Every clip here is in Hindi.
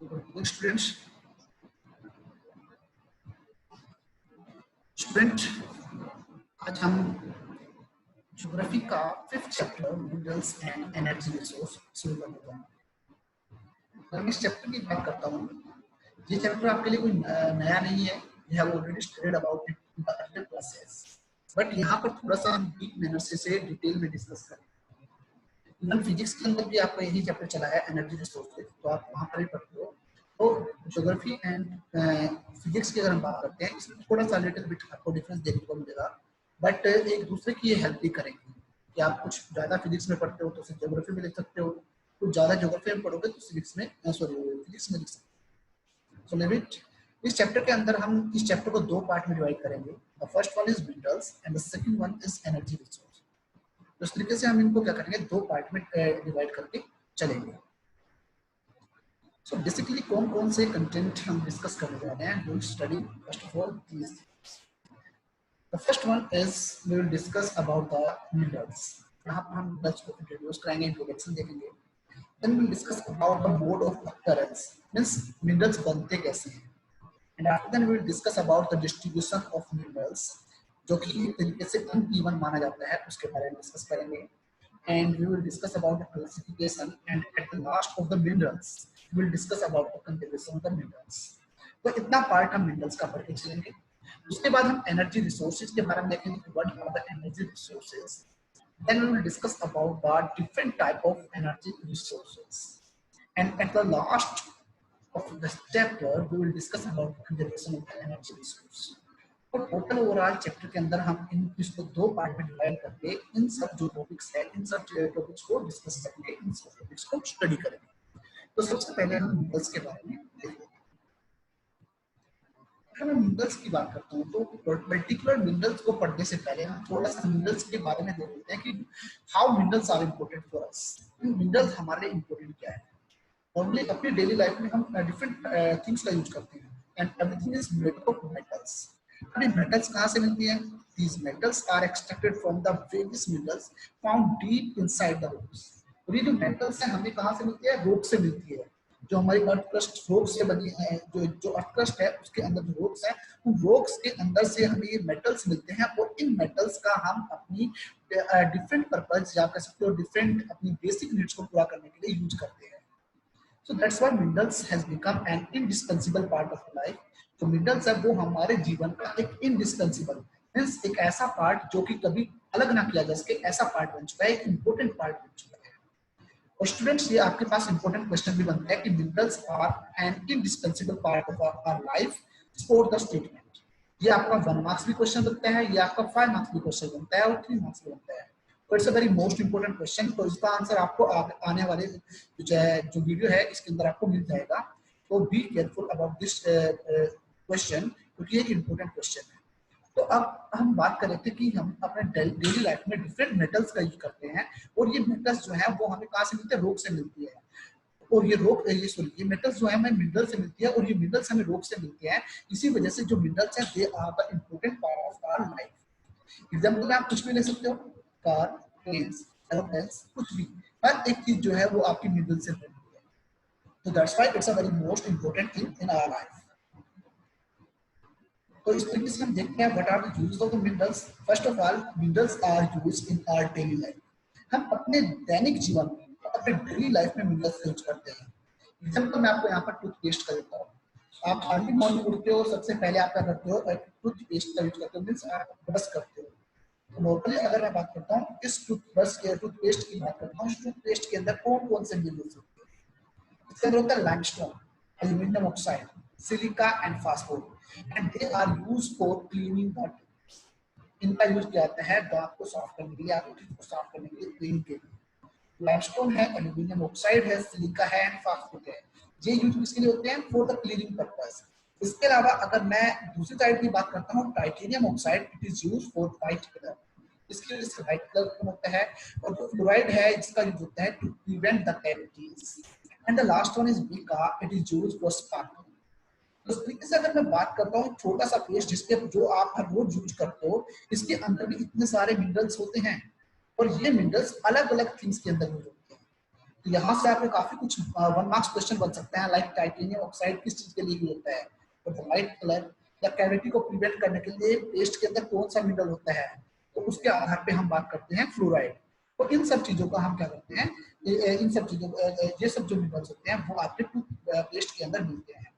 स्टूडेंट्स स्टूडेंट आज हम ज्योग्राफी का 5th chapter minerals and energy resource शुरू करते हैं। मैं इस चैप्टर की बात करता हूँ। ये चैप्टर आपके लिए कोई नया नहीं है, you have already studied about it in the earlier classes, but यहाँ पर थोड़ा सा हम डीप मैनर से डिटेल में डिस्कस करें। इवन फिजिक्स के अंदर भी आपका यही चैप्टर चला है एनर्जी रिसोर्सेज, तो आप वहाँ पर ही पढ़ते हो। तो ज्योग्राफी एंड फिजिक्स की अगर हम बात करते हैं, इसमें थोड़ा सा लिटिल बिट आपको डिफरेंस देखने को मिलेगा, बट एक दूसरे की ये हेल्प भी करेंगे कि आप कुछ ज़्यादा फिजिक्स में पढ़ते हो तो सिर्फ ज्योग्राफी में लिख सकते हो, कुछ ज़्यादा ज्योग्राफी में पढ़ोगे तो फिजिक्स में फिजिक्स में लिख सकते हो। सो लेट इट, इस चैप्टर के अंदर हम इस चैप्टर को दो पार्ट में डिवाइड करेंगे। The first one is minerals and the second one is energy resource. तो इस तरीके से हम इनको क्या करेंगे, दो पार्ट में डिवाइड करके चलेंगे। सो बेसिकली कौन कौन से कंटेंट हम डिस्कस करने जा रहे हैं, we will study first of all these. The first one is we will discuss about the minerals. यहाँ पर हम मिनरल्स को इंट्रोड्यूस कराएंगे, इंट्रोडक्शन देखेंगे। Then we will discuss about the mode of occurrence, means minerals बनते कैसे हैं। And after then we will discuss about the distribution of minerals, जो कि एक तरीके से अनइवन माना जाता है, उसके बारे में डिस्कस करेंगे। And we will discuss about the classification, and at the last of the minerals we will discuss about the conservation of the minerals। तो इतना पार्ट हम मिनरल्स का पढ़ के चलेंगे। उसके बाद हम एनर्जी रिसोर्सेज के बारे में देखेंगे, what are the energy resources. Then we will discuss about the different type of energy resources, and at the last of this chapter we will discuss about conservation of the energy resource। तो टोटल ओवरऑल चैप्टर के अंदर हम इन इसको दो पार्ट में डिवाइड करके इन सब जो टॉपिक्स है, इन सब टॉपिक्स को डिस्कस करेंगे, इन सब टॉपिक्स को स्टडी करेंगे। तो सबसे पहले हम मिनरल्स के बारे में देखेंगे। अगर मैं मिनरल्स की बात करता हूँ तो पर्टिकुलर मिनरल्स को पढ़ने से पहले हम थोड़ा सा मिनरल्स के बारे में देख लेते हैं कि how minerals are important for us. Minerals हमारे लिए इम्पोर्टेंट क्या है। नॉर्मली अपनी डेली लाइफ में हम डिफरेंट थिंग्स का यूज करते हैं, and everything is made up of metals. अभी मेटल्स कहाँ से मिलती हैं? These metals are extracted from the various minerals found deep inside the rocks। और ये जो मेटल्स हैं हमें कहाँ से मिलती है? रॉक से मिलती है। जो हमारी अर्थ क्रस्ट रॉक से बनी है, जो अर्थ क्रस्ट है उसके अंदर जो रॉक्स हैं, उन रॉक्स के अंदर से हमें ये मेटल्स मिलते हैं, और इन मेटल्स का हम अपनी डिफरेंट पर्पज या कह सकते हो डिफरेंट अपनी बेसिक नीड्स को पूरा करने के लिए यूज करते हैं। So that's why minerals has become an indispensable part of life। तो मिनरल्स है वो हमारे जीवन का एक indispensable मींस एक ऐसा पार्ट जो कि कभी अलग ना किया जा सके, ऐसा पार्ट बन चुका है, एक इम्पोर्टेंट पार्ट बन चुका है। और स्टूडेंट्स ये आपके पास इंपॉर्टेंट क्वेश्चन भी बनता है कि minerals are an indispensable part of our life, support the statement. ये आपका 1 मार्क्स भी क्वेश्चन बनता है, ये आपका 5 मार्क्स भी क्वेश्चन बनता है, और 3 मार्क्स भी बनता है। तो it's a very most important question. तो इसका आंसर आपको आने वाले जो वीडियो है इसके अंदर आपको मिल जाएगा। तो be careful about this question, क्योंकि ये इंपॉर्टेंट क्वेश्चन है। तो अब हम बात कर रहे थे कि हम अपने डेली लाइफ में डिफरेंट मेटल्स का यूज करते हैं, और ये मेटल्स जो है वो हमें कहाँ से मिलते हैं? रॉक से मिलती है। और ये मेटल्स जो है हमें मिनरल से मिलती है, और ये मिनरल्स हमें रॉक से मिलते हैं। इसी वजह से जो मिनरल्स हैं they are the important part of our life. Example में आप कुछ भी ले सकते हो, कार, प्लेन्स, एरोप्लेन्स, कुछ भी, हर एक चीज जो है वो आपकी मिनरल से बनी है। तो that's why it's a very most important thing in our life. तो इस तरीके से हम देखते हैं what are the use of the minerals. First of all minerals are used in our daily life. हम अपने दैनिक जीवन में, अपने डेली लाइफ में मिनरल्स यूज करते हैं। एग्जांपल मैं आपको यहाँ पर टूथपेस्ट का देता हूँ। आप अर्ली मॉर्निंग उठते हो, सबसे पहले आप क्या करते हो? टूथपेस्ट का यूज करते हो, मींस आप ब्रश करते हो। तो नॉर्मली अगर मैं बात करता हूँ इस टूथपेस्ट की बात करता हूँ, इस टूथपेस्ट के अंदर कौन कौन से मिनरल्स होते हैं? इसके अंदर होता है limestone, aluminium oxide, silica and phosphor, and they are used for cleaning the teeth. इनका यूज किया जाता है दांत को साफ करने के लिए, आपके टीथ को साफ करने के लिए, क्लीन के लिए। लाइमस्टोन है, एल्यूमिनियम ऑक्साइड है, सिलिका है एंड फास्फोर है। ये यूज किसके लिए होते हैं? For the cleaning purpose. इसके अलावा अगर मैं दूसरी साइड की बात करता हूँ, titanium oxide, it is used for white colour. इसके वजह से व्हाइट कलर कम होता है। और जो फ्लोराइड है इसका यूज होता है to prevent the cavities. And the last one is mica, it is used for sparkling. तो इस तरीके से अगर मैं बात करता हूँ छोटा सा पेस्ट जिसके जो आप हर रोज यूज करते हो, इसके अंदर भी इतने सारे मिनरल्स होते हैं, और ये मिनरल्स अलग अलग थिंग्स के अंदर यूज होते हैं। तो यहाँ से आपके काफी कुछ 1 मार्क्स क्वेश्चन बन सकते हैं, लाइक टाइटेनियम ऑक्साइड किस चीज के लिए यूज होता है, तो व्हाइट कलर, या कैविटी को प्रिवेंट करने के लिए पेस्ट के अंदर कौन सा मिनरल होता है, तो उसके आधार पे हम बात करते हैं फ्लोराइड। तो इन सब चीजों का हम क्या करते हैं, इन सब चीजों ये सब जो मिनरल्स होते हैं वो आपके टूथपेस्ट के अंदर मिलते हैं।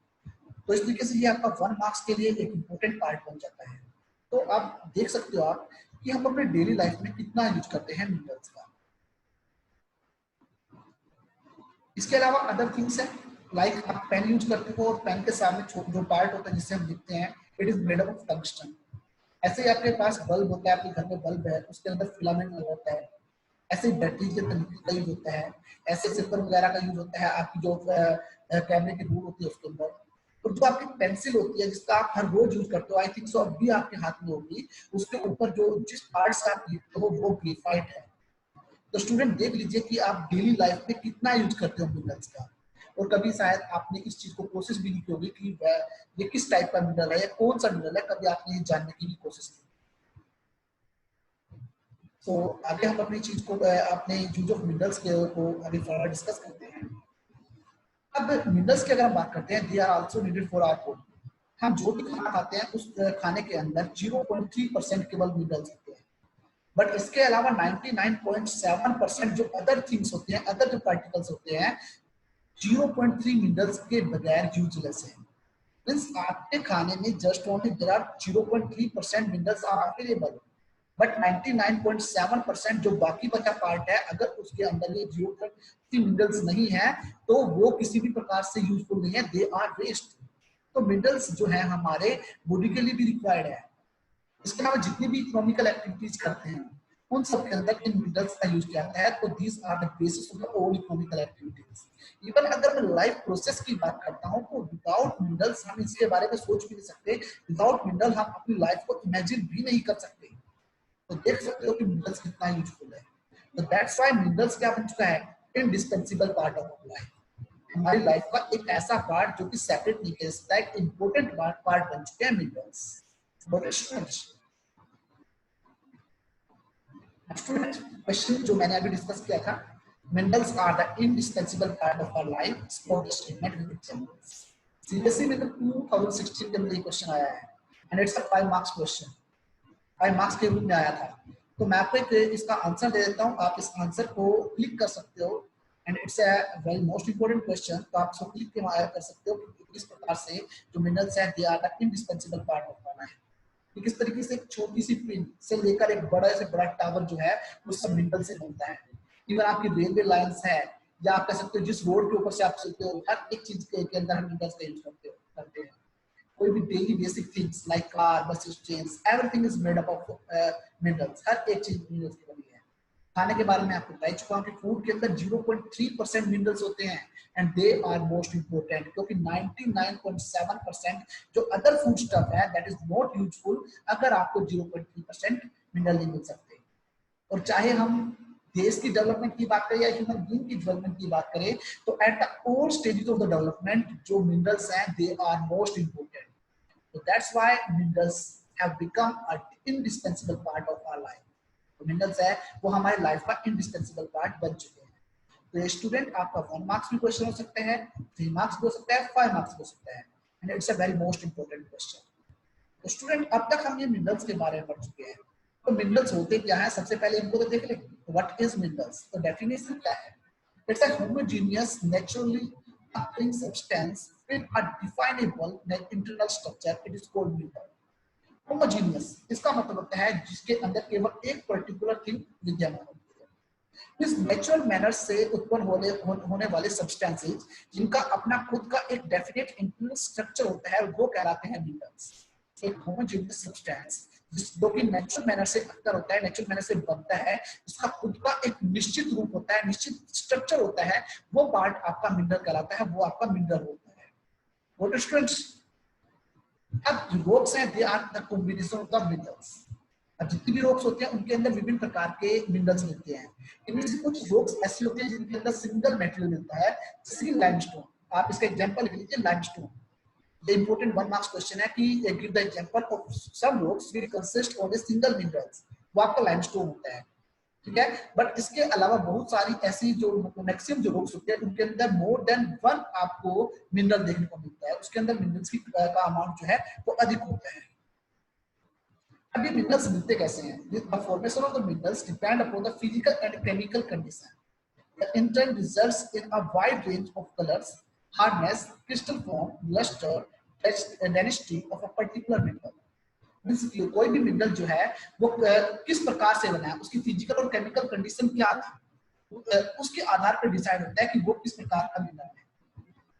तो इस तरीके से ये आपका 1 मार्क्स के लिए एक इम्पोर्टेंट पार्ट बन जाता है। तो आप देख सकते हो आप कि हम अपने डेली लाइफ में कितना यूज करते हैं मिनरल्स का। इसके अलावा अदर थिंग्स है, लाइक आप पेन यूज करते हो और पेन के सामने जो पार्ट होता है जिससे हम लिखते हैं, it is made up of tungsten. ऐसे ही आपके पास बल्ब होता है, आपके घर में बल्ब है, उसके अंदर फिलामेंट लगा होता है। ऐसे ही बैटरी के तरीके का यूज होता है, ऐसे सिल्वर वगैरह का यूज होता है आपकी जो कैमरे की रूल होती है उसके अंदर। और जो आपकी पेंसिल होती है जिसका आप हर रोज यूज करते हो, आई थिंक सो अब भी आपके हाथ में होगी, उसके ऊपर जो जिस पार्ट से आप लिखते हो वो ग्रेफाइट है। तो स्टूडेंट देख लीजिए कि आप डेली लाइफ में कितना यूज करते हो मिनरल्स का। और कभी शायद आपने इस चीज को कोशिश भी नहीं की होगी कि ये किस टाइप का मिनरल है या कौन सा मिनरल है, कभी आपने ये जानने की भी कोशिश की। तो आगे हम अपनी चीज को अपने यूज ऑफ मिनरल्स को अभी फर्दर डिस्कस करते हैं। अब मिनरल्स की अगर हम बात करते हैं, they are also needed for our body. हम जो भी खाना खाते हैं उस खाने के अंदर 0.3% केवल मिनरल्स होते हैं, बट इसके अलावा 99.7% जो अदर थिंग्स होते हैं, अदर जो पार्टिकल्स होते हैं, 0.3 मिनरल्स के बगैर यूजलेस है। मींस आपके खाने में just only there are 0.3% minerals are available, but 99.7% जो बाकी बचा पार्ट है, अगर उसके अंदर ये 0.3 मिनरल्स नहीं है तो वो किसी भी प्रकार से यूजफुल नहीं है, दे आर वेस्ट। तो मिनरल्स जो है हमारे बॉडी के लिए भी रिक्वायर्ड है। इसके अलावा जितनी भी इकोनॉमिकल एक्टिविटीज करते हैं उन सब के अंदर इन मिनरल्स का यूज किया जाता है। तो these are the basis of the all economical activities. Even अगर मैं लाइफ प्रोसेस की बात करता हूं तो विदाउट मिनरल्स हम इसके बारे में सोच भी नहीं सकते, विदाउट मिनरल हम अपनी लाइफ को इमेजिन भी नहीं कर सकते। तो देख सकते हो कि मिनरल्स कितना यूजफुल है। तो दैट्स व्हाई मिनरल्स क्या बन चुका है, इनडिस्पेंसिबल पार्ट ऑफ लाइफ। हमारी लाइफ का एक ऐसा पार्ट जो कि सेपरेट नहीं कर सकता, एक इंपॉर्टेंट पार्ट बन चुके हैं मिनरल्स। क्वेश्चन जो मैंने अभी डिस्कस किया था, minerals are the indispensable part of our life, spot statement with examples. CBSE में तो 2016 के अंदर ये क्वेश्चन आया है and it's a 5 marks question, 5 marks के रूप में आया था। तो मैं आपको एक इसका आंसर दे देता हूँ, आप इस आंसर को क्लिक कर सकते हो and it's a very most important question. तो आप इसको क्लिक कर सकते हो कि किस प्रकार से जो मिनरल्स हैं they are the indispensable part of our life. किस तरीके से एक छोटी सी पिन से लेकर एक बड़ा से बड़ा टावर जो है वो सब मिनरल से बनता है। इवन आपकी रेलवे लाइंस है, या आप कह सकते हो जिस रोड के ऊपर से आप चलते हो, हर एक चीज के अंदर हम मिनरल्स का यूज करते हैं। कोई भी daily basic things like car, buses, trains, everything is made up of minerals. हर एक चीज मिनरल्स की बनी है। खाने के बारे में आपको बता चुका हूं कि फूड के अंदर 0.3% मिनरल्स होते हैं and they are most important, क्योंकि 99.7% जो अदर फूड स्टफ है दैट इज नॉट यूजफुल अगर आपको 0.3% मिनरल नहीं मिल सकते। और चाहे हम देश की डेवलपमेंट की बात करें या ह्यूमन बीइंग की डेवलपमेंट की बात करें, तो at the all stages of the development जो मिनरल्स हैं they are most important. So that's why minerals have become an indispensable part of our life. तो मिनरल्स है वो हमारी लाइफ का इंडिस्पेंसिबल पार्ट बन चुके हैं। तो ये स्टूडेंट आपका 1 मार्क्स भी क्वेश्चन हो सकता है, 3 मार्क्स भी हो सकता है, 5 मार्क्स भी हो सकता है and it's a very most important question. तो स्टूडेंट अब तक हम ये मिनरल्स के बारे में पढ़ चुके हैं। तो मिनरल्स होते क्या है, सबसे पहले इनको तो देख लेंगे। What is minerals? तो डेफिनेशन क्या है? It's a homogeneous naturally occurring substance with a definable internal structure. It is called mineral. Homogeneous इसका मतलब होता है जिसके अंदर केवल एक पर्टिकुलर थिंग विद्यमान होती है। इस नेचुरल मैनर से उत्पन्न होने वाले सब्सटेंसेस जिनका अपना खुद का एक डेफिनेट इंटरनल स्ट्रक्चर होता है वो कहलाते हैं मिनरल्स। एक होमोजेनियस सब्सटेंस जो कि नेचुरल मैनर से अक्कर होता है, नेचुरल मैनर से बनता है, जिसका खुद का एक निश्चित रूप होता है, निश्चित स्ट्रक्चर होता है, वो पार्ट आपका मिनरल कहलाता है, वो आपका मिनरल होता है। What students? अब रॉक्स हैं, they are the combination of the minerals. अब जितनी भी रॉक्स होते हैं उनके अंदर विभिन्न प्रकार के मिनरल्स मिलते हैं। इनमें से कुछ रॉक्स ऐसी होती हैं जिनके अंदर सिंगल मेटेरियल मिलता है, जैसे कि लाइमस्टोन। आप इसका एग्जांपल ले लीजिए, limestone. The important 1 marks question है कि give the example of some rocks will consist of a single minerals। वो आपका लाइमस्टोन होता है। ठीक है। बट इसके अलावा बहुत सारी ऐसी जो मैक्सिमम जो रॉक्स होते हैं उनके अंदर मोर देन 1 आपको मिनरल देखने को मिलता है, उसके अंदर मिनरल्स की का अमाउंट जो है वो अधिक होता है। अभी मिनरल्स मिलते कैसे हैं? The formation of the minerals depend upon the physical and chemical condition. The intern results in a wide range of colours, hardness, crystal form, lustre, density of a particular mineral. कोई भी मिनरल जो है वो किस प्रकार से बना है, उसकी फिजिकल और केमिकल कंडीशन क्या थी, उसके आधार पर डिसाइड होता है कि वो किस प्रकार का मिनरल है।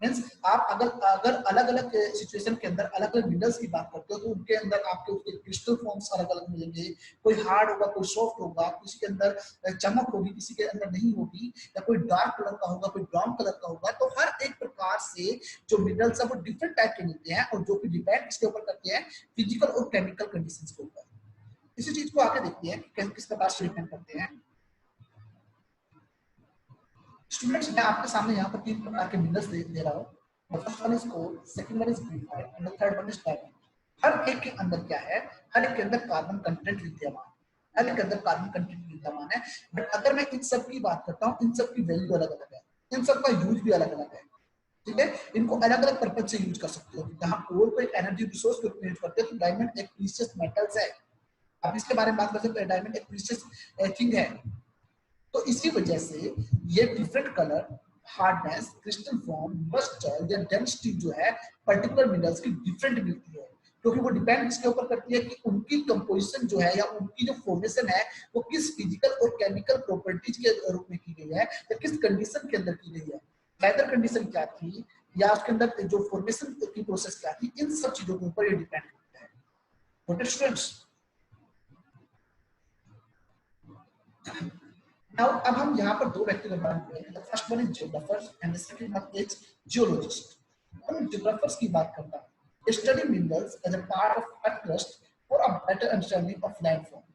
मींस आप अगर अलग अलग सिचुएशन के अंदर अलग अलग मिनरल्स की बात करते हो तो उनके अंदर आपके उसके क्रिस्टल फॉर्म्स अलग अलग मिलेंगे। कोई हार्ड होगा, कोई सॉफ्ट होगा, किसी के अंदर चमक होगी, किसी के अंदर नहीं होगी, या कोई डार्क कलर का होगा, कोई ब्राउन कलर का होगा। तो हर एक प्रकार से जो मिनरल्स है वो डिफरेंट टाइप के मिलते हैं और जो कि डिपेंड इसके ऊपर करते हैं फिजिकल और केमिकल कंडीशंस के ऊपर। इसी चीज को आगे देखते हैं कि किस प्रकार से डिपेंड करते हैं। स्टूडेंट्स, मैं आपके सामने यहाँ पर 3 प्रकार के मिनरल्स दे रहा हूँ। First one is coal, second one is graphite and the third one is diamond. हर एक के अंदर क्या है? हर एक के अंदर कार्बन कंटेंट विद्यमान है, हर एक के अंदर कार्बन कंटेंट विद्यमान है। बट अगर मैं इन सब की बात करता हूँ, इन सब की वैल्यू अलग अलग है, इन सब का यूज भी अलग अलग है। ठीक है, इनको अलग अलग पर्पज से यूज कर सकते हो। जहाँ कोल को एक एनर्जी रिसोर्स के रूप में यूज करते हैं, तो डायमंड एक प्रीशियस मेटल्स है। आप इसके बारे में बात कर सकते हैं, डायमंड एक प्रीशियस थिंग है। तो इसी वजह से ये different colour, hardness, crystal form, lustre या डेंसिटी जो है पर्टिकुलर मिनरल्स की डिफरेंट मिलती है, क्योंकि वो डिपेंड इसके ऊपर करती है कि उनकी कंपोजिशन जो है या उनकी जो फॉर्मेशन है वो किस फिजिकल और केमिकल प्रॉपर्टीज के रूप में की गई है या किस कंडीशन के अंदर की गई है। वेदर कंडीशन क्या थी या उसके अंदर जो फॉर्मेशन की प्रोसेस क्या थी, इन सब चीजों के ऊपर ये डिपेंड करता है। ओके स्टूडेंट्स, Now, अब हम यहाँ पर 2 व्यक्ति बात करेंगे। The first one is geographers and the second one is geologist. हम geographers की बात करता हूँ। They study minerals as a part of earth crust for a better understanding of landform.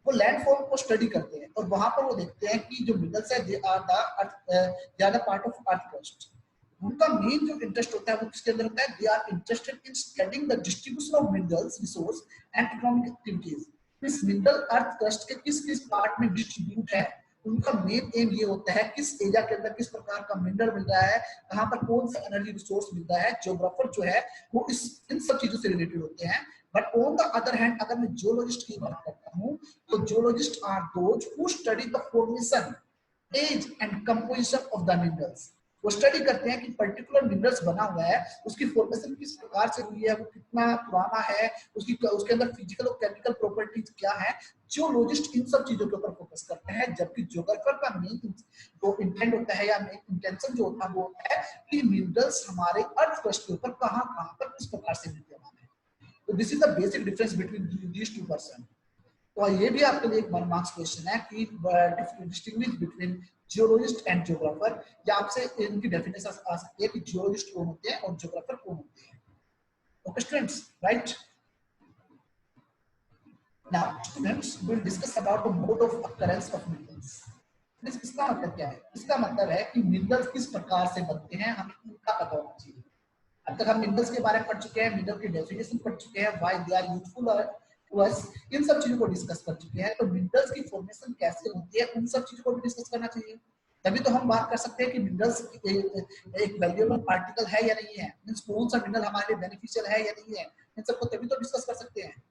वो लैंडफॉर्म को स्टडी करते हैं और वहां पर वो देखते हैं कि जो मिनरल्स है they are the part of earth crust. उनका मेन जो इंटरेस्ट होता है वो किसके अंदर होता है? They are interested in studying the distribution of minerals resource and economic activities. इस मिनरल अर्थ क्रस्ट के किस किस पार्ट में डिस्ट्रीब्यूट है, उनका मेन एम ये होता है किस एरिया के अंदर किस प्रकार का मिनरल मिल रहा है, कहां पर कौन सा एनर्जी रिसोर्स मिल रहा है। जियोग्राफर जो है वो इन सब चीजों से रिलेटेड होते हैं। But on the other hand अगर मैं जियोलॉजिस्ट की बात करता हूं तो geologist are those who study the formation, age and composition of the minerals. वो स्टडी करते हैं कि पर्टिकुलर मिनरल्स बना हुआ है उसकी फॉर्मेशन किस प्रकार से हुई है, वो कितना पुराना है, उसके अंदर फिजिकल और केमिकल प्रॉपर्टीज क्या है। जियोलॉजिस्ट इन सब चीजों के ऊपर फोकस करते हैं, जबकि जियोग्राफर का मेन जो इंटेंट होता है या मेन इंटेंशन जो होता है वो होता है कि मिनरल्स हमारे अर्थ क्रस्ट के ऊपर कहां पर किस प्रकार से विद्यमान है। तो this is the basic difference between these two person. तो ये भी आपके लिए एक 1 मार्क्स क्वेश्चन है कि distinguish between geologist and geographer, या आपसे इनकी डेफिनेशन आ सकती है कि जियोलॉजिस्ट कौन होते हैं और जियोग्राफर कौन होते हैं। Okay students, right? Now students will discuss about the mode of occurrence of minerals. इसका मतलब क्या है? इसका मतलब है कि मिनरल्स किस प्रकार से बनते हैं, हमें उनका पता होना चाहिए। अब तक हम मिनरल्स के बारे में पढ़ चुके हैं, मिनरल की डेफिनेशन पढ़ चुके हैं, why they are useful to us, इन सब चीजों को डिस्कस कर चुके हैं। तो मिनरल्स की फॉर्मेशन कैसे होती है उन सब चीजों को भी डिस्कस करना चाहिए। तभी तो हम बात कर सकते हैं कि मिनरल्स एक वैल्यूएबल पार्टिकल है या नहीं है, मींस कौन सा मिनरल हमारे लिए बेनिफिशियल है या नहीं है, इन सबको तभी तो डिस्कस कर सकते हैं।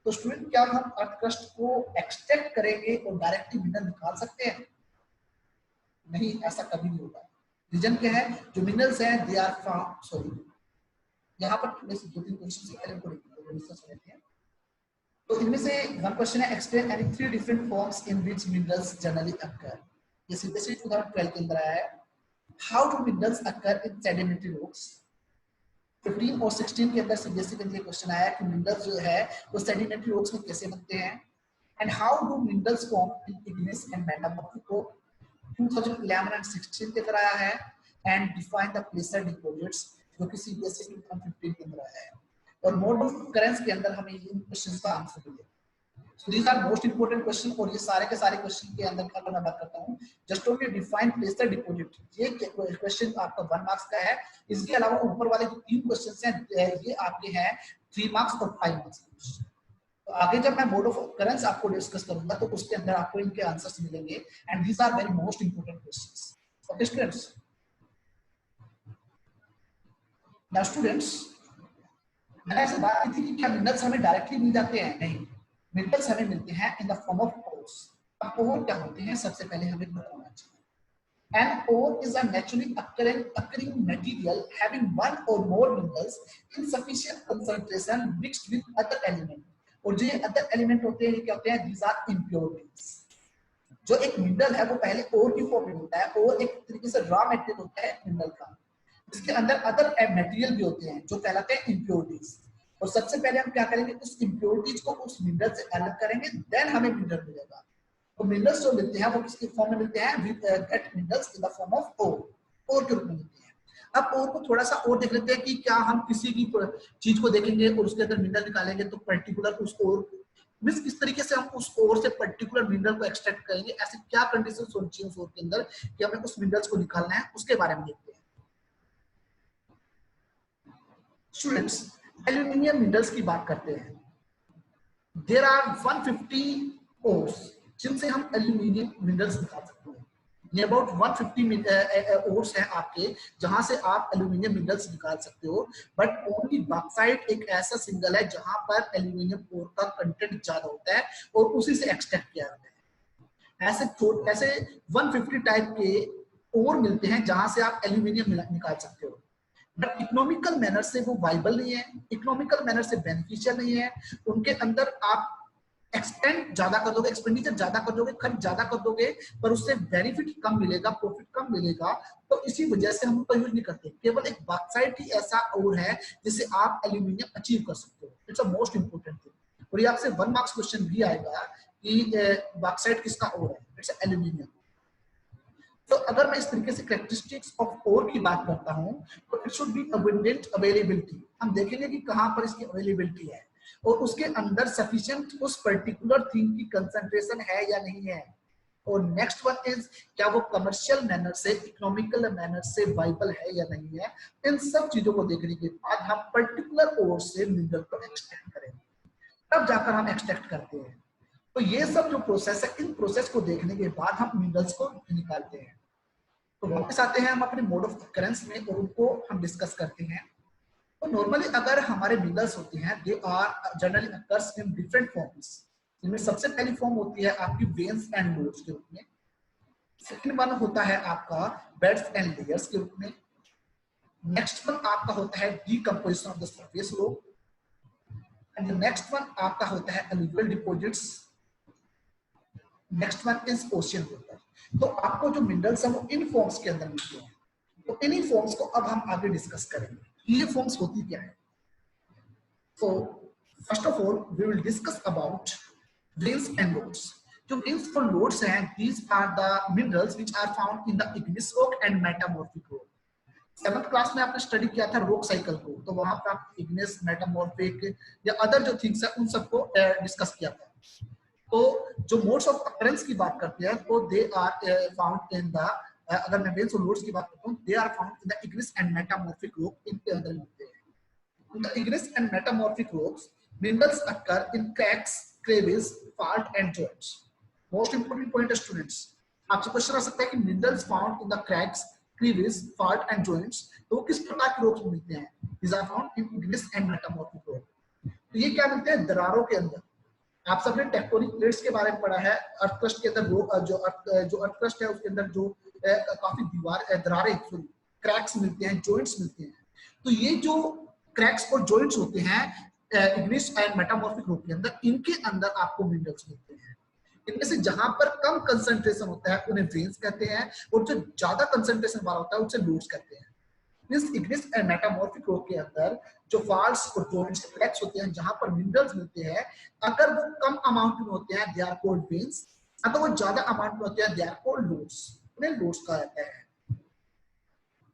तो स्टूडेंट, क्या हम अर्थ क्रस्ट को एक्सट्रैक्ट करेंगे और डायरेक्टली मिनरल निकाल सकते हैं? नहीं, ऐसा कभी नहीं होगा। रीजन क्या है? जो मिनरल्स हैं दे आर फ्रॉम, सॉरी यहाँ पर 2-3 क्वेश्चन को डिस्कस करते हैं। तो इनमें से 1 क्वेश्चन है, explain any 3 different forms in which minerals generally अकर। ये सीबीएसई 2012 के अंदर आया है। How do minerals occur in sedimentary rocks. 15 और 16 के अंदर सीबीएसई के अंदर क्वेश्चन आया कि मिनरल्स जो है वो सेडिमेंट्री रॉक्स में कैसे बनते हैं। And how do minerals form in igneous and metamorphic rock. 2011 and 16 के अंदर आया है। एंड डिफाइन द प्लेसर डिपॉजिट्स, जो कि सीबीएसई 2015 के अंदर आया है। और मोड ऑफ अकरेंस के अंदर हमें इन क्वेश्चंस का आंसर मिले। So these are most important question, और ये सारे के सारे क्वेश्चन के अंदर का मैं बात करता हूं। जस्ट ओनली डिफाइन प्लेसर डिपॉजिट, ये क्वेश्चन आपका 1 मार्क्स का है। इसके अलावा ऊपर वाले जो 3 क्वेश्चंस हैं ये आपके हैं 3 मार्क्स और 5 मार्क्स। तो आगे जब मैं मोड ऑफ ऑकरेंस आपको डिस्कस करूंगा तो उसके अंदर आपको इनके आंसर्स मिलेंगे and these are very most important questions. Okay students, now students, मैंने ऐसे बात की थी कि क्या मिनरल्स हमें डायरेक्टली मिल जाते हैं? नहीं, मिनरल्स हमें मिलते हैं इन द फॉर्म ऑफ ओर्स। अब ओर क्या होते हैं सबसे पहले हमें बताना चाहिए। An ore is a naturally occurring material having one or more minerals in sufficient concentration mixed with other element। और जो ये other element होते हैं ये क्या होते हैं? These are impurities। जो एक मिनरल है वो पहले ओर की फॉर्म में होता है। ओर एक तरीके से रॉ मटेरियल होता है मिनरल का, इसके अंदर अदर मटेरियल भी होते हैं जो कहलाते हैं इम्प्योरिटीज। और सबसे पहले हम क्या करेंगे, उस इम्प्योरिटीज को उस मिनरल से अलग करेंगे, देन हमें मिनरल मिलेगा। तो मिनरल्स जो मिलते हैं वो किसके फॉर्म में मिलते हैं? Get minerals in the form of ore, ore के रूप में मिलते हैं। अब ओर को थोड़ा सा और देख लेते हैं कि क्या हम किसी भी चीज को देखेंगे और उसके अंदर मिनरल निकालेंगे तो पर्टिकुलर उस ओर मींस किस तरीके से हम उस ओर से पर्टिकुलर मिनरल को एक्सट्रैक्ट करेंगे, ऐसे क्या कंडीशंस होनी चाहिए उस ओर के अंदर कि हमें उस मिनरल्स को निकालना है, उसके बारे में देखते हैं। स्टूडेंट्स, एल्यूमिनियम मिनरल्स की बात करते हैं। देयर आर 150 ओर्स जिनसे हम एल्यूमिनियम मिनरल्स निकाल सकते हैं। अबाउट 150 ओर्स हैं आपके जहां से आप एल्यूमिनियम मिनरल्स निकाल सकते हो, बट ओनली बॉक्साइट एक ऐसा सिंगल है जहां पर एल्यूमिनियम ओर का कंटेंट ज्यादा होता है और उसी से एक्सट्रैक्ट किया जाता है। ऐसे 150 टाइप के ओर मिलते हैं जहां से आप एल्यूमिनियम निकाल सकते हो, बट इकोनॉमिकल मैनर से वो वाइबल नहीं है, इकोनॉमिकल मैनर से बेनिफिशियल नहीं है। उनके अंदर आप एक्सपेंड ज्यादा कर दोगे, एक्सपेंडिचर ज्यादा कर दोगे, खर्च ज्यादा कर दोगे, पर उससे बेनिफिट कम मिलेगा, प्रॉफिट कम मिलेगा। तो इसी वजह से हम उनका यूज नहीं करते। केवल एक बॉक्साइट ही ऐसा ओर है जिससे आप एल्यूमिनियम अचीव कर सकते हो। It's a most important thing. और ये आपसे 1 मार्क्स क्वेश्चन भी आएगा कि बॉक्साइट किसका ओर है? It's aluminium. तो अगर मैं इस तरीके से कैरेक्टरिस्टिक्स ऑफ ओर की बात करता हूं तो it should be abundant availability. हम देखेंगे कि कहां पर इसकी अवेलेबिलिटी है और उसके अंदर सफिशिएंट उस पर्टिकुलर थिंग की कंसंट्रेशन है या नहीं है। और नेक्स्ट वन इज क्या वो कमर्शियल मैनर से, इकोनॉमिकल मैनर से वाइबल है या नहीं है। इन सब चीजों को देखने के बाद हम पर्टिकुलर ओर से मिनरल को एक्सट्रैक्ट करेंगे, तब जाकर हम एक्सट्रैक्ट करते हैं। तो ये सब जो प्रोसेस है, इन प्रोसेस को देखने के बाद हम मिनरल्स को निकालते हैं। तो वापस आते हैं हम अपने मोड ऑफ ऑकरेंस में और उनको हम डिस्कस करते हैं। तो नॉर्मली अगर हमारे मिनरल्स होते हैं, they are generally occurs in different forms. इनमें सबसे पहली फॉर्म होती है आपकी वेन्स एंड नोड्स के रूप में। सेकंड वन होता है आपका बेड्स एंड लेयर्स के रूप में। नेक्स्ट वन आपका होता है decomposition of the surface rock. And next one आपका होता है alluvial deposits. Next one is ocean water. तो आपको जो मिनरल्स है वो इन फॉर्म्स के अंदर मिलते हैं। तो इन्हीं फॉर्म्स को अब हम आगे डिस्कस करेंगे। ये फॉर्म्स होती क्या है? तो first of all we will discuss about veins and nodes. जो वेन्स और नोड्स हैं, these are the minerals which are found in the igneous rock and metamorphic rock। 7th class में आपने स्टडी किया था रॉक साइकिल को, तो वहां पर आप इग्नियस, मेटामॉर्फिक या अदर जो थिंग्स है उन सबको डिस्कस किया था। तो जो मोड्स ऑफ अकरेंस की बात करते हैं तो they are found in the, अगर मैं वेन्स और नोड्स की बात करता हूं, they are found in the igneous and metamorphic rock. इनके अंदर मिलते हैं। In the igneous and metamorphic rocks, minerals occur in cracks, crevices, fault and joints। Most important point है students, आपसे क्वेश्चन आ सकता है कि minerals found in the cracks, crevices, fault and joints, तो वो किस प्रकार के रॉक्स में मिलते हैं? These are found in igneous and metamorphic rock। तो ये क्या मिलते हैं? दरारों के अंदर। आप सबने टेक्टोनिक प्लेट्स के बारे में पढ़ा है। अर्थ क्रस्ट के अंदर जो अर्थ क्रस्ट है उसके अंदर जो काफी दरारें, क्रैक्स मिलते हैं, जॉइंट्स मिलते हैं। तो ये जो क्रैक्स और जॉइंट्स होते हैं इग्नियस एंड मेटामॉर्फिक रॉक के अंदर, इनके अंदर आपको मिनरल्स मिलते हैं। इनमें से जहां पर कम कंसंट्रेशन होता है उन्हें वेन्स कहते हैं, और जो ज्यादा कंसंट्रेशन वाला होता है उसे नोड्स कहते हैं। Means igneous and metamorphic rock के अंदर जो फॉल्ट्स और जॉइंट्स, क्रैक्स होते हैं जहां पर मिनरल्स मिलते हैं, अगर वो कम अमाउंट में होते हैं दे आर कॉल्ड वेन्स, अगर वो ज्यादा अमाउंट में होते हैं दे आर कॉल्ड नोड्स। उन्हें नोड्स कहा जाता है।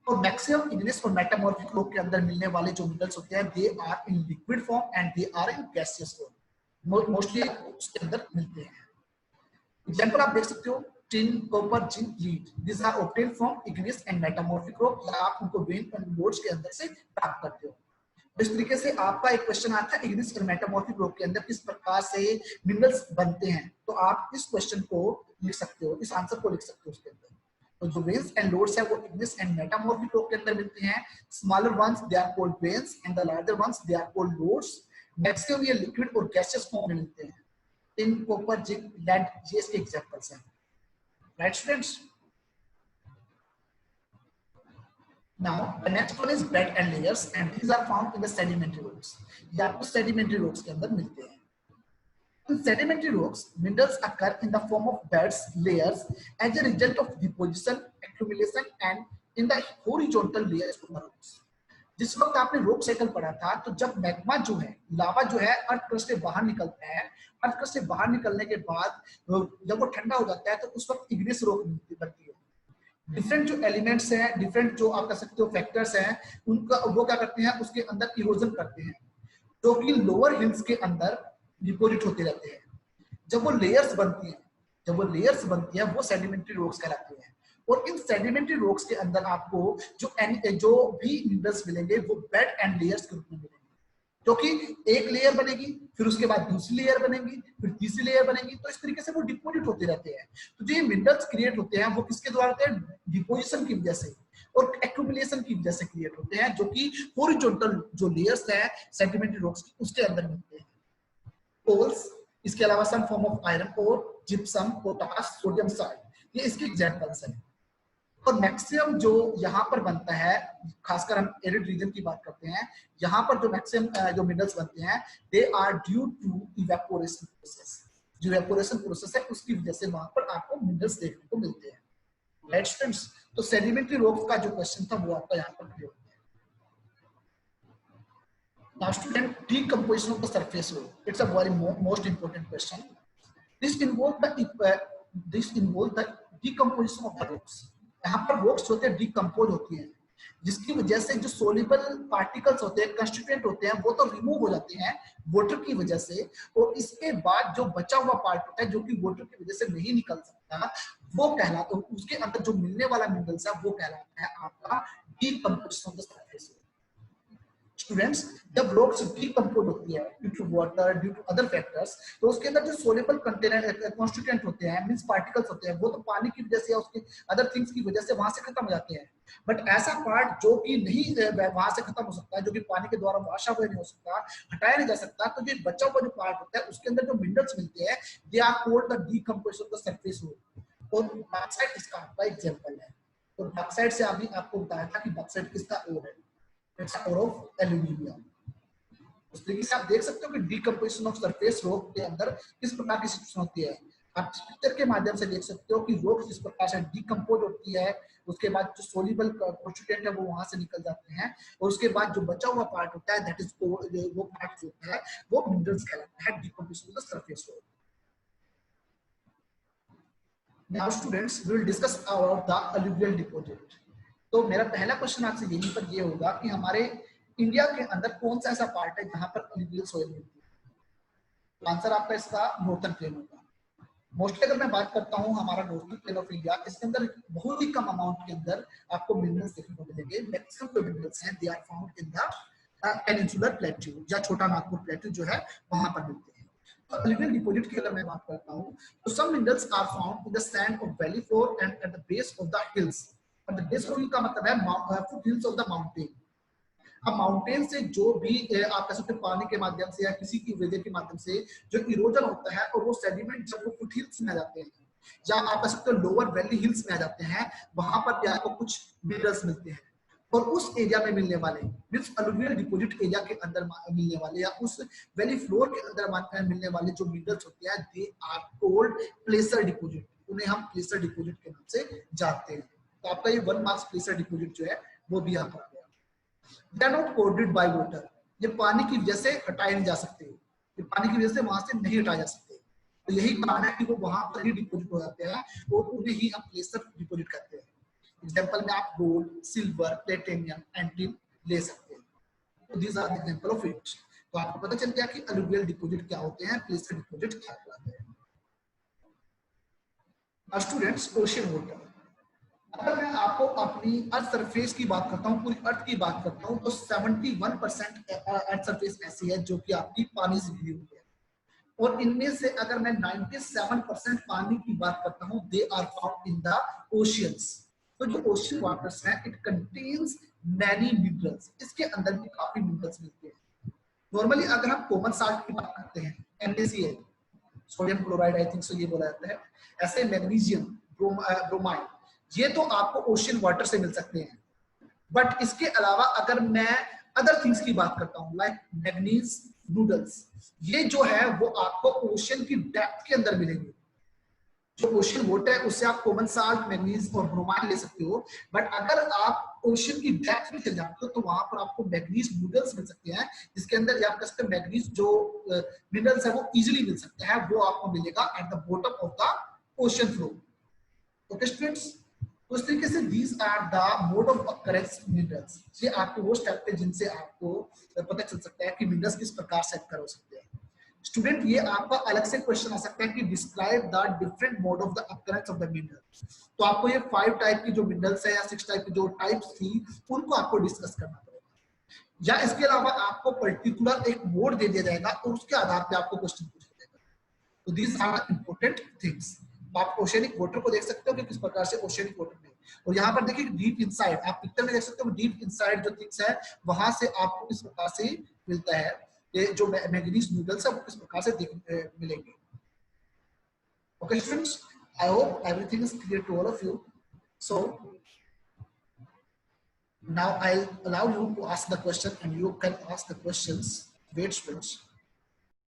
और मैक्सिमम इग्नियस और मेटामॉर्फिक रॉक के अंदर मिलने वाले जो मिनरल्स होते हैं they are in liquid form and they are in gaseous form. Mostly उसके अंदर मिलते हैं। एग्जांपल आप देख सकते हो, tin, copper, zinc, lead, this are obtained from igneous and metamorphic rock. आप उनको वेन और नोड्स के अंदर से प्राप्त करते हो। इस तरीके से आपका एक क्वेश्चन आता है इग्निस और मेटामॉर्फिक रॉक के अंदर किस प्रकार से मिनरल्स बनते हैं, तो आप इस क्वेश्चन को लिख सकते हो, इस आंसर को लिख सकते हो उसके अंदर। तो जो वेन्स एंड लोड्स है वो इग्निस एंड मेटामॉर्फिक रॉक के अंदर मिलते हैं। Smaller ones they are called veins and the larger ones they are called lodes. Maximum ये लिक्विड और गैसियस फॉर्म में मिलते हैं। टिन, कॉपर, जिंक, लेड ये इसके एग्जांपल्स हैं। Right students? Now the next one is bed and layers and these are found in the sedimentary rocks. ये आपको sedimentary rocks के अंदर मिलते हैं। In sedimentary rocks, minerals occur in the form of beds, layers as a result of deposition, accumulation and in the horizontal layers of the rocks. जिस वक्त आपने रॉक साइकिल पढ़ा था, तो जब मैग्मा जो है, लावा जो है अर्थ क्रस्ट से बाहर निकलता है, अर्थ क्रस्ट से बाहर निकलने के बाद जब वो ठंडा हो जाता है तो उस वक्त इग्निस रॉक बनती है। डिफरेंट जो एलिमेंट्स हैं, डिफरेंट जो आप कह सकते हो फैक्टर्स हैं, उनका वो क्या करते हैं, उसके अंदर इरोजन करते हैं, जो कि लोअर हिल्स के अंदर डिपोजिट होते रहते हैं। जब वो लेयर्स बनती है वो सेडिमेंट्री रॉक्स कहलाती हैं। और इन सेडिमेंट्री रॉक्स के अंदर आपको जो भी मिनरल्स मिलेंगे वो बेड एंड लेयर्स के रूप में मिलेंगे, क्योंकि एक लेयर बनेगी, फिर उसके बाद दूसरी लेयर बनेगी, फिर तीसरी लेयर बनेगी, तो इस तरीके से वो डिपोजिट होते रहते हैं। तो जो ये मिनरल्स क्रिएट होते हैं वो किसके द्वारा होते हैं? डिपोजिशन की वजह से और एक्यूमुलेशन की वजह से क्रिएट होते हैं, जो कि हॉरिजॉन्टल जो लेयर्स हैं सेडिमेंट्री रॉक्स की उसके अंदर मिलते हैं। कोल्स, इसके अलावा सम फॉर्म ऑफ आयरन और जिप्सम, पोटाश, सोडियम सॉल्ट, ये इसके एग्जांपल्स हैं। और मैक्सिमम जो यहाँ पर बनता है, खासकर हम एरिड रीजन की बात करते हैं, यहाँ पर जो मैक्सिमम जो मिनरल्स बनते हैं they are due to evaporation process. जो इवेपोरेशन प्रोसेस है उसकी वजह से वहां पर आपको मिनरल्स देखने को मिलते हैं। Right students? तो सेडिमेंट्री रॉक्स का जो क्वेश्चन था वो आपका यहाँ पर क्लियर हो गया। Now student, decomposition of the surface rock, it's a very most important question. This involves the decomposition of the rocks. यहाँ पर रॉक्स होते हैं डिकम्पोज होती हैं, जिसकी वजह से जो सोल्यूबल पार्टिकल्स होते हैं, कंस्टिट्यूएंट होते हैं, वो तो रिमूव हो जाते हैं वाटर की वजह से, और इसके बाद जो बचा हुआ पार्ट होता है जो कि वाटर की वजह से नहीं निकल सकता, वो कहलाता है, उसके अंदर जो मिलने वाला मिनरल्स है वो कहलाता है आपका decomposition of the surface. Students, जब रॉक्स डीकम्पोज होती है due to water, due to other factors, तो उसके अंदर जो सोल्यूबल कंटेनर कॉन्स्टिट्यूएंट होते हैं, मींस पार्टिकल्स होते हैं, वो तो पानी की वजह से या उसके अदर थिंग्स की वजह से वहां से खत्म हो जाते हैं। बट ऐसा पार्ट जो कि नहीं वहां से खत्म हो सकता, जो कि पानी के द्वारा वॉश अवे नहीं हो सकता, हटाया नहीं जा सकता, तो जो बचा हुआ जो पार्ट होता है उसके अंदर जो मिनरल्स मिलते हैं they are called the decomposition of the surface rock. और बॉक्साइट इसका आपका एग्जांपल है। तो बॉक्साइट से अभी आपको बताया था कि बॉक्साइट किसका ओर है, इट्स ओर ऑफ एल्यूमिनियम। उस तरीके से आप देख सकते हो कि डीकम्पोजिशन ऑफ सरफेस रॉक के अंदर किस प्रकार की सिचुएशन होती है। आप पिक्चर के माध्यम से देख सकते हो कि रॉक जिस प्रकार से डीकम्पोज होती है, उसके बाद जो सोल्यूबल कॉन्स्टिट्यूएंट है वो वहां से निकल जाते हैं, और उसके बाद जो बचा हुआ पार्ट होता है दैट इज वो पार्ट होता है वो मिनरल्स कहलाता है, decomposition of the surface rock. Now students, we will discuss about the alluvial deposit. तो मेरा पहला क्वेश्चन आपसे यहीं पर ये होगा कि हमारे इंडिया के अंदर कौन सा ऐसा पार्ट है जहां पर अलुवियल सॉइल मिलती है? आंसर आपका इसका नॉर्थर्न प्लेन होगा। मोस्टली अगर मैं बात करता हूं हमारा नॉर्थर्न प्लेन ऑफ इंडिया, इसके अंदर बहुत ही कम अमाउंट के अंदर आपको मिनरल्स देखने को मिलेंगे। मैक्सिमम जो मिनरल्स हैं they are found in the peninsular plateau, या छोटा नागपुर प्लेट्यू जो है वहां पर मिलते हैं। तो अलुवियल डिपॉजिट की अगर मैं बात करता हूं तो some minerals are found in the sand of valley floor and at the base of the hills. और द बेस का मतलब है foot hills of the mountain. अब माउंटेन से जो भी आप कह सकते हैं पानी के माध्यम से या किसी की वजह के माध्यम से जो इरोजन होता है, और वो सेडिमेंट जब वो फुट हिल्स में आ जाते हैं या आप कह सकते हो लोअर वैली हिल्स में आ जाते हैं, वहां पर भी आपको कुछ मिनरल्स मिलते हैं। और उस एरिया में मिलने वाले मींस अलुवियल डिपॉजिट एरिया के अंदर मिलने वाले या उस वैली फ्लोर के अंदर मिलने वाले जो मिनरल्स होते हैं they are called placer deposit. उन्हें हम प्लेसर डिपॉजिट के नाम से जानते हैं। तो आपका ये 1 मार्क्स प्लेसर डिपॉजिट जो है वो भी यहाँ पर They are not coated by water. ये पानी की वजह से हटाए नहीं जा सकते, ये पानी की वजह से वहां से नहीं हटाए जा सकते। तो यही कारण है कि वो वहां पर ही डिपॉजिट हो जाते हैं और उन्हें ही हम प्लेसर डिपॉजिट करते हैं। एग्जांपल में आप गोल्ड, सिल्वर, प्लेटिनियम, एंटीन ले सकते हैं। तो these are the example of it. तो आपको पता चल गया कि अलुवियल डिपॉजिट क्या होते हैं, प्लेसर डिपॉजिट क्या कहलाते हैं। Now students, ओशन वाटर, अगर मैं आपको आपको अपनी अर्थ सरफेस की बात करता हूँ, पूरी अर्थ की बात करता हूँ, तो 71% अर्थ सरफेस ऐसी है जो कि आपकी पानी से घिरी हुई है, और इनमें से अगर मैं 97% पानी की बात करता हूँ, they are found in the oceans. तो जो ओशियन वाटर्स हैं, इट कंटेन्स मैनी मिनरल्स, इसके अंदर भी काफी मिनरल्स मिलते हैं। नॉर्मली अगर हम कॉमन साल्ट की बात करते हैं, NaCl, sodium chloride, I think so ये बोला जाता है, ऐसे मैग्नीशियम, ब्रोमाइड, ये तो आपको ओशियन वाटर से मिल सकते हैं। बट इसके अलावा अगर मैं अदर थिंग्स की बात करता हूँ, लाइक मैग्नीज नूडल्स, ये जो है वो आपको ओशियन की डेप्थ के अंदर मिलेंगे। जो ओशियन वाटर है उससे आप कॉमन साल्ट, मैग्नीज और ब्रोमाइड ले सकते हो, बट अगर आप ओशियन की डेप्थ में चले जाते हो तो वहां पर आपको मैग्नीज नूडल्स मिल सकते हैं, जिसके अंदर आप कह सकते हैं मैग्नीज जो मिनरल्स है वो इजीली मिल सकते हैं, वो आपको मिलेगा at the bottom of the ocean floor. Okay students, तो इस तरीके से these are the mode of occurrence minerals, ये आपको वो स्टेप है जिनसे आपको पता चल सकता है कि मिनरल्स किस प्रकार से अकर हो सकते हैं। स्टूडेंट, ये आपका अलग से क्वेश्चन आ सकता है कि describe the different mode of the occurrence of the mineral. तो आपको ये 5 टाइप की जो मिनरल्स है या 6 टाइप की जो टाइप्स थी उनको आपको डिस्कस करना पड़ेगा, या इसके अलावा आपको पर्टिकुलर एक मोड दे दिया जाएगा और उसके आधार पर आपको क्वेश्चन पूछा जाएगा। तो दीज आर इंपॉर्टेंट थिंग्स। आप ओशियनिक वाटर को देख सकते हो कि किस प्रकार से ओशियनिक वाटर में, और यहाँ पर देखिए डीप इनसाइड, आप पिक्चर में देख सकते हो डीप इनसाइड जो थिंग्स है वहां से आपको किस प्रकार से मिलता है, ये जो मैग्नीज नूडल्स है वो किस प्रकार से मिलेंगे। Okay students, I hope everything is clear to all of you. So now I'll allow you to ask the question and you can ask the questions. Wait students.